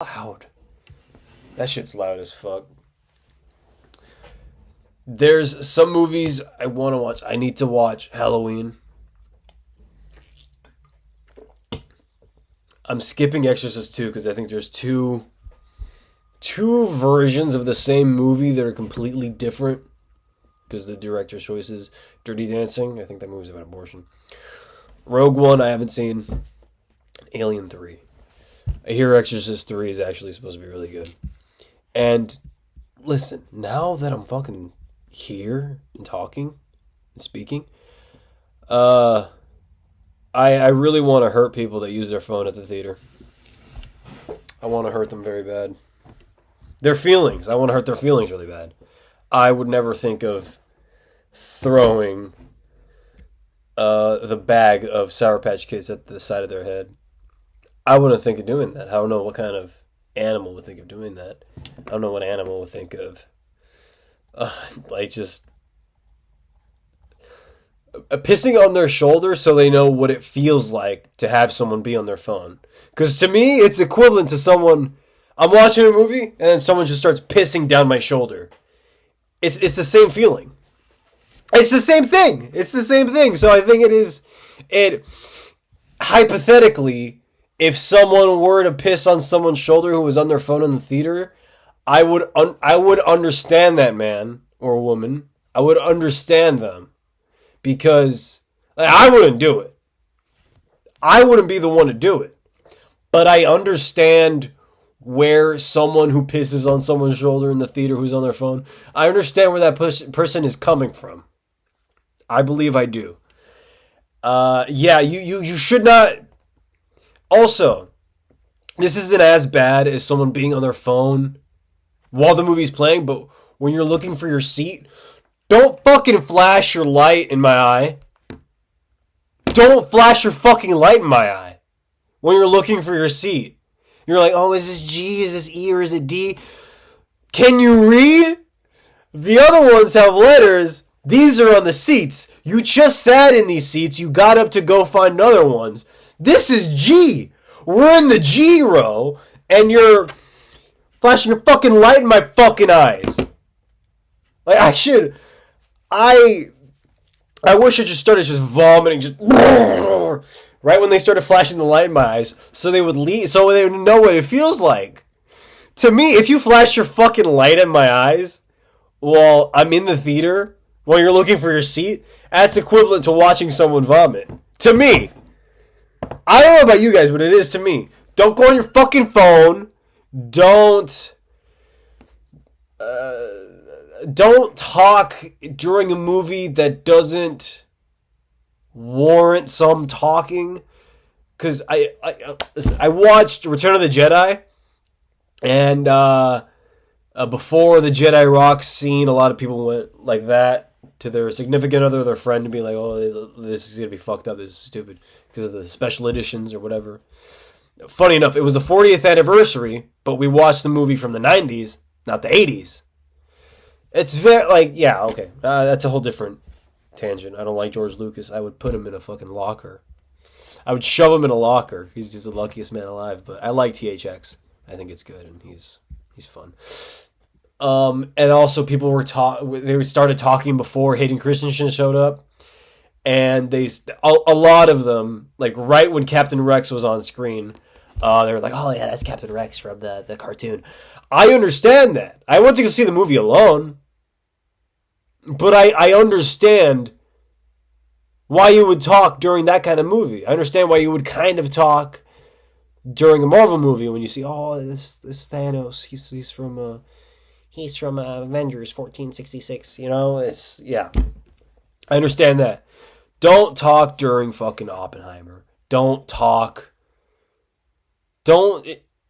Loud. That shit's loud as fuck. There's some movies I want to watch. I need to watch Halloween. I'm skipping Exorcist 2 because I think there's two versions of the same movie that are completely different because the director's choice is Dirty Dancing. I think that movie's about abortion. Rogue One I haven't seen. Alien 3. I hear Exorcist 3 is actually supposed to be really good. And listen, now that I'm fucking here and talking and speaking, I really want to hurt people that use their phone at the theater. I want to hurt them very bad. Their feelings. I want to hurt their feelings really bad. I would never think of throwing the bag of Sour Patch Kids at the side of their head. I wouldn't think of doing that. I don't know what kind of animal would think of doing that. I don't know what animal would think of just pissing on their shoulder so they know what it feels like to have someone be on their phone. Because to me, it's equivalent to someone... I'm watching a movie, and then someone just starts pissing down my shoulder. It's the same feeling. It's the same thing. It's the same thing. So I think hypothetically, if someone were to piss on someone's shoulder who was on their phone in the theater, I would understand that man or woman. I would understand them. Because I wouldn't do it. I wouldn't be the one to do it. But I understand where someone who pisses on someone's shoulder in the theater who's on their phone, I understand where that person is coming from. I believe I do. You should not... Also, this isn't as bad as someone being on their phone while the movie's playing, but when you're looking for your seat, don't fucking flash your light in my eye. Don't flash your fucking light in my eye when you're looking for your seat. You're like, oh, is this G, is this E, or is it D? Can you read? The other ones have letters. These are on the seats. You just sat in these seats. You got up to go find other ones. This is G. We're in the G row, and you're flashing your fucking light in my fucking eyes. Like, I wish I just started just vomiting, just right when they started flashing the light in my eyes, so they would leave, so they would know what it feels like. To me, if you flash your fucking light in my eyes while I'm in the theater, while you're looking for your seat, that's equivalent to watching someone vomit. To me. I don't know about you guys, but it is to me. Don't go on your fucking phone. Don't talk during a movie that doesn't warrant some talking. Because I watched Return of the Jedi, and before the Jedi Rock scene, a lot of people went like that to their significant other, their friend, to be like, oh, this is going to be fucked up, this is stupid, because of the special editions or whatever. Funny enough, it was the 40th anniversary, but we watched the movie from the 90s, not the 80s. It's very, okay. That's a whole different tangent. I don't like George Lucas. I would put him in a fucking locker. I would shove him in a locker. He's just the luckiest man alive. But I like THX. I think it's good, and he's fun. And also, people were they started talking before Hayden Christensen showed up, and a lot of them, like right when Captain Rex was on screen, they were like, "Oh yeah, that's Captain Rex from the cartoon." I understand that. I went to go see the movie alone, but I understand why you would talk during that kind of movie. I understand why you would kind of talk during a Marvel movie when you see, oh, this Thanos, he's from Avengers 1466. You know, I understand that. Don't talk during fucking Oppenheimer.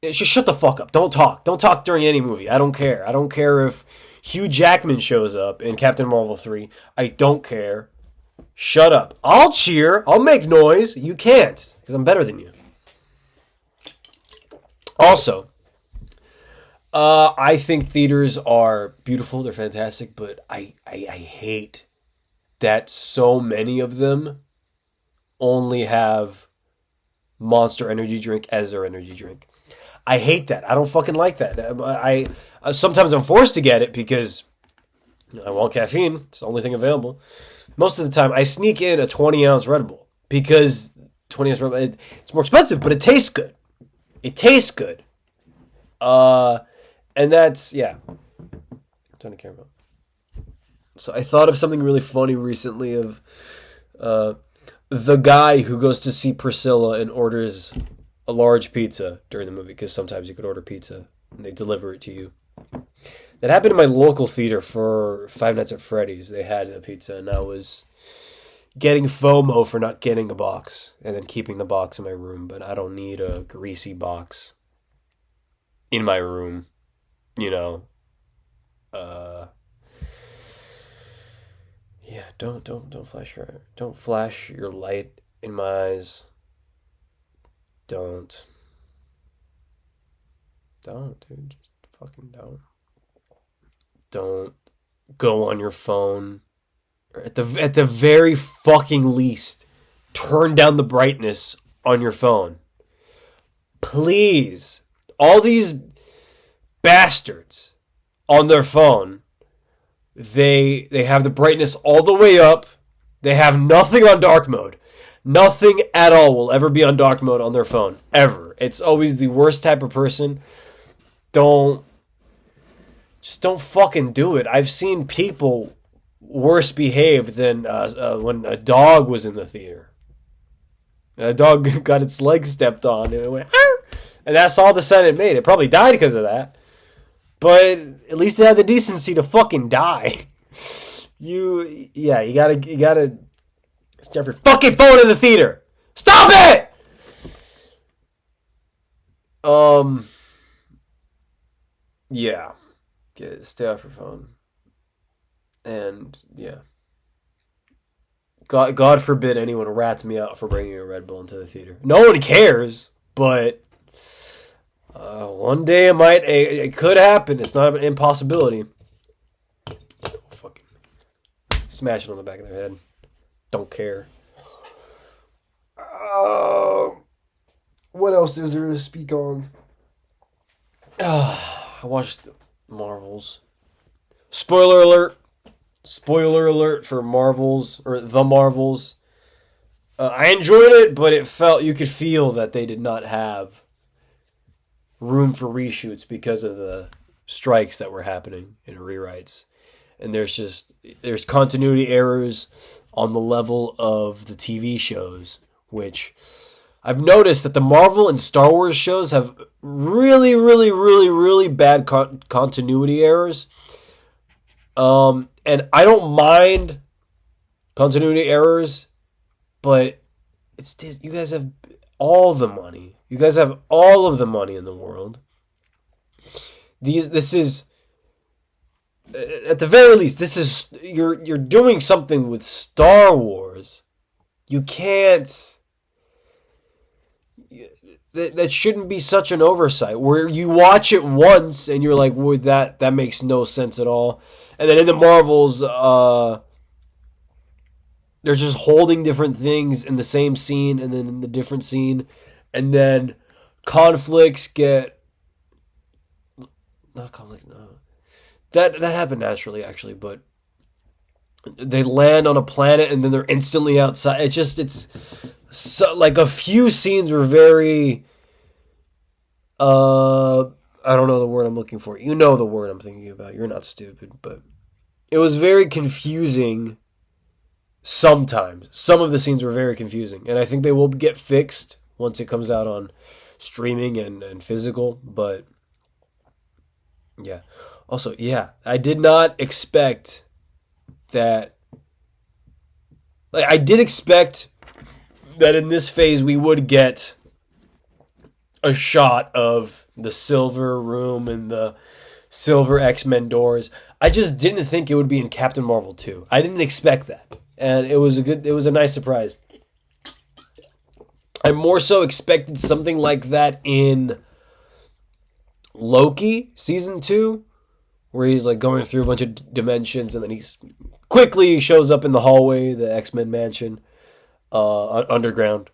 Just shut the fuck up. Don't talk. Don't talk during any movie. I don't care. I don't care if Hugh Jackman shows up in Captain Marvel 3. I don't care. Shut up. I'll cheer. I'll make noise. You can't, because I'm better than you. Also, I think theaters are beautiful. They're fantastic, but I hate that so many of them only have Monster Energy drink as their energy drink. I hate that. I don't fucking like that. Sometimes I'm forced to get it because I want caffeine. It's the only thing available. Most of the time, I sneak in a 20-ounce Red Bull because 20-ounce Red Bull, it's more expensive, but it tastes good. It tastes good. And that's, yeah. Don't care about. So I thought of something really funny recently of the guy who goes to see Priscilla and orders a large pizza during the movie, because sometimes you could order pizza and they deliver it to you. That happened in my local theater for Five Nights at Freddy's. They had the pizza, and I was getting FOMO for not getting a box and then keeping the box in my room. But I don't need a greasy box in my room, you know. Yeah, don't flash your light in my eyes. Don't, dude. Just fucking don't. Don't go on your phone. Or at the very fucking least, turn down the brightness on your phone. Please. All these bastards on their phone, they have the brightness all the way up. They have nothing on dark mode. Nothing at all will ever be on dark mode on their phone. Ever. It's always the worst type of person. Just don't fucking do it. I've seen people worse behaved than when a dog was in the theater. A dog got its leg stepped on and it went, "Arr!" And that's all the sound it made. It probably died because of that. But at least it had the decency to fucking die. You gotta stuff your fucking phone in the theater. Stop it! Yeah. Stay off your phone. And, yeah. God forbid anyone rats me out for bringing a Red Bull into the theater. No one cares, but one day it could happen. It's not an impossibility. Fucking smash it on the back of their head. Don't care. What else is there to speak on? I watched Marvels. Spoiler alert. Spoiler alert for Marvels, or The Marvels. I enjoyed it, but you could feel that they did not have room for reshoots because of the strikes that were happening and rewrites. And there's continuity errors on the level of the TV shows, which I've noticed that the Marvel and Star Wars shows have really, really, really, really bad continuity errors. And I don't mind continuity errors, but you guys have all the money. You guys have all of the money in the world. This is, at the very least, you're doing something with Star Wars. You can't. That shouldn't be such an oversight where you watch it once and you're like, well, that makes no sense at all. And then in the Marvels, they're just holding different things in the same scene and then in the different scene. And then conflicts get... Not conflict, no. That happened naturally, actually, but they land on a planet and then they're instantly outside. It's so, like, a few scenes were very... I don't know the word I'm looking for. You know the word I'm thinking about. You're not stupid, but it was very confusing sometimes. Some of the scenes were very confusing, and I think they will get fixed once it comes out on streaming and physical, but yeah. Also, yeah, I did not expect that. Like, I did expect that in this phase we would get a shot of the silver room and the silver X-Men doors. I just didn't think it would be in Captain Marvel 2. I didn't expect that. And it was a nice surprise. I more so expected something like that in Loki season 2, where he's like going through a bunch of dimensions and then he quickly shows up in the hallway, the X-Men mansion, underground.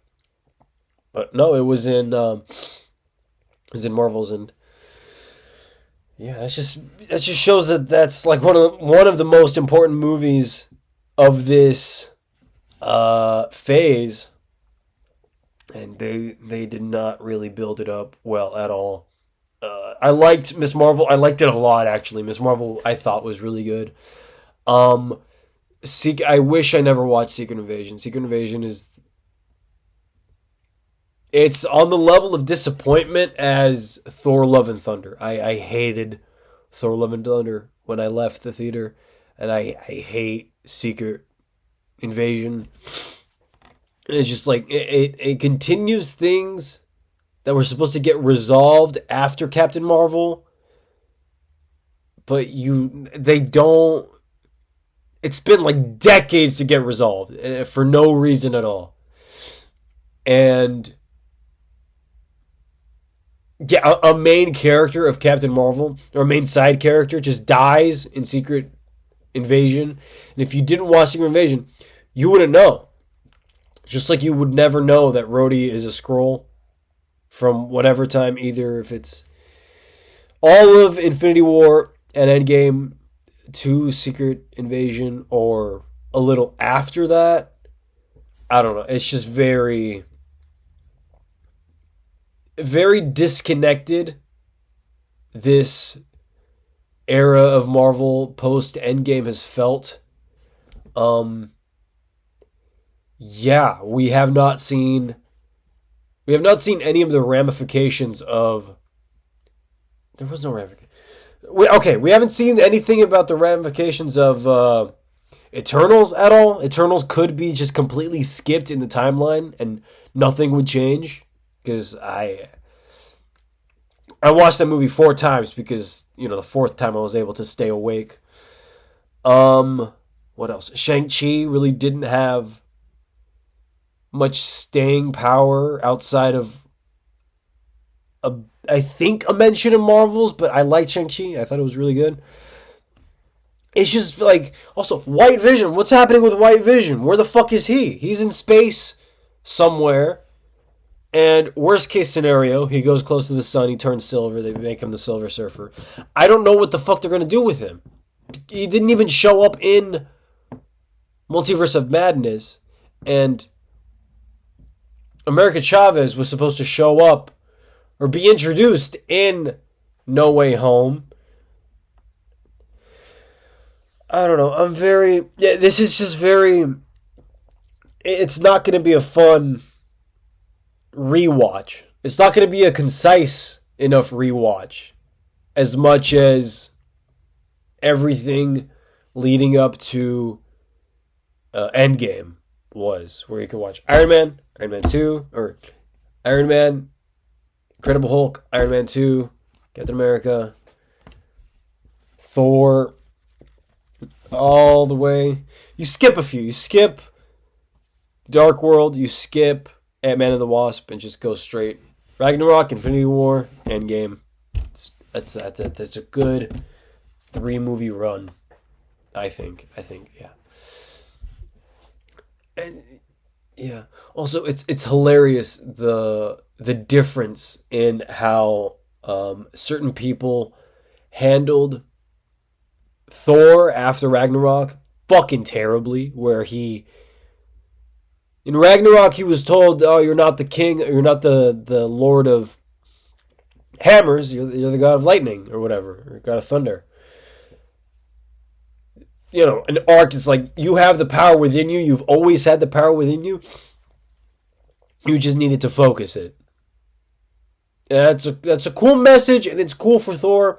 But no, it was in is in Marvels, and yeah, that just shows that that's like one of the most important movies of this phase, and they did not really build it up well at all. I liked Miss Marvel. I liked it a lot, actually. Miss Marvel, I thought, was really good. Um, I wish I never watched Secret Invasion. Secret Invasion it's on the level of disappointment as Thor: Love and Thunder. I hated Thor: Love and Thunder when I left the theater, and I hate Secret Invasion. And it's just like it continues things that were supposed to get resolved after Captain Marvel, but they don't. It's been like decades to get resolved for no reason at all. And yeah, a main character of Captain Marvel, or a main side character, just dies in Secret Invasion. And if you didn't watch Secret Invasion, you wouldn't know. Just like you would never know that Rhodey is a Skrull from whatever time, either if it's all of Infinity War and Endgame to Secret Invasion or a little after that. I don't know. It's just very, very disconnected, this era of Marvel post Endgame has felt. Yeah, we have not seen any of the ramifications of. There was no ramification. We haven't seen anything about the ramifications of Eternals at all. Eternals could be just completely skipped in the timeline and nothing would change, because I watched that movie 4 times because, the 4th time I was able to stay awake. What else? Shang-Chi really didn't have much staying power outside of I think a mention in Marvels, but I liked Shang-Chi. I thought it was really good. It's just like, also, White Vision. What's happening with White Vision? Where the fuck is he? He's in space somewhere. And worst case scenario, he goes close to the sun, he turns silver, they make him the Silver Surfer. I don't know what the fuck they're going to do with him. He didn't even show up in Multiverse of Madness. And America Chavez was supposed to show up or be introduced in No Way Home. I don't know. This is just very. It's not going to be a fun rewatch. It's not going to be a concise enough rewatch as much as everything leading up to Endgame was, where you could watch Iron Man 2, or Iron Man, Incredible Hulk, Iron Man 2, Captain America, Thor, all the way. You skip a few. You skip Dark World, you skip Ant-Man and the Wasp, and just go straight Ragnarok, Infinity War, Endgame. That's a good 3-movie run, I think, yeah. And yeah, also it's hilarious the difference in how certain people handled Thor after Ragnarok fucking terribly, where in Ragnarok he was told, oh, you're not the king, you're not the lord of hammers, you're the god of lightning, or whatever, or god of thunder. An arc is like, you have the power within you, you've always had the power within you, you just needed to focus it. And that's a cool message, and it's cool for Thor.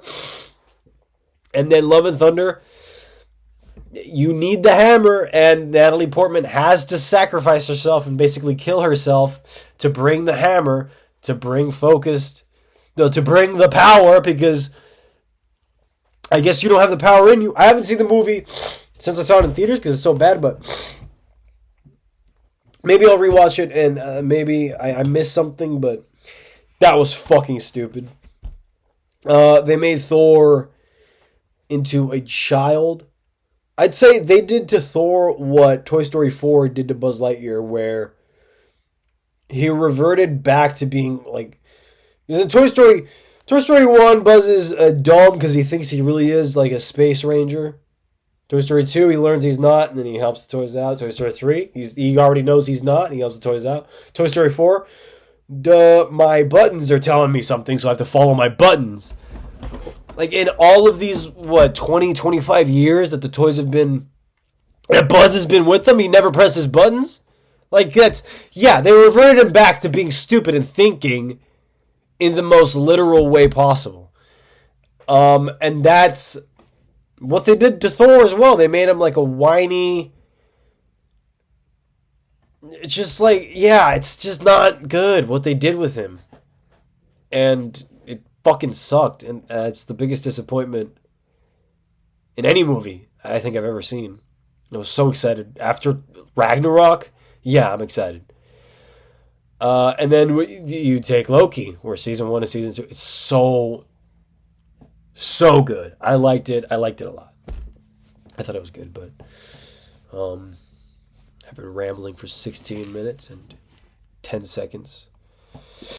And then Love and Thunder, you need the hammer, and Natalie Portman has to sacrifice herself and basically kill herself to bring the hammer, to bring to bring the power, because I guess you don't have the power in you. I haven't seen the movie since I saw it in theaters because it's so bad, but maybe I'll rewatch it, and maybe I missed something, but that was fucking stupid. They made Thor into a child. I'd say they did to Thor what Toy Story 4 did to Buzz Lightyear, where he reverted back to being like Because in Toy Story 1, Buzz is dumb because he thinks he really is like a space ranger. Toy Story 2, he learns he's not, and then he helps the toys out. Toy Story 3, he already knows he's not, and he helps the toys out. Toy Story 4, duh, my buttons are telling me something, so I have to follow my buttons. Like, in all of these, 20, 25 years that the toys have been... that Buzz has been with them, he never presses buttons? Like, they reverted him back to being stupid and thinking in the most literal way possible. And that's what they did to Thor as well. They made him like a whiny... It's just like, it's just not good what they did with him. And it fucking sucked. And it's the biggest disappointment in any movie I think I've ever seen. I was so excited. After Ragnarok, I'm excited. And then you take Loki, where season 1 and season 2, it's so good. I liked it. I liked it a lot. I thought it was good, but I've been rambling for 16 minutes and 10 seconds.